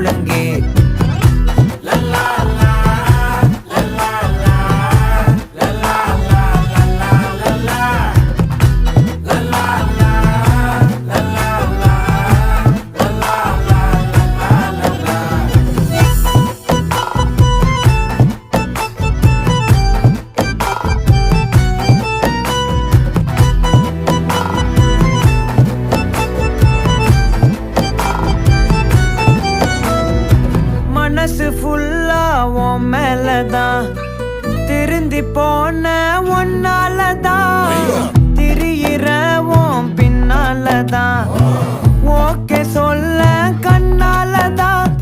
முழங்கே. மனசு ஃபுல்லா உன் மேலதான், திருந்தி போன ஒன்னாலதான், திரியிற உன் பின்னாலதான், ஓகே சொல்ல கண்ணாலதான்,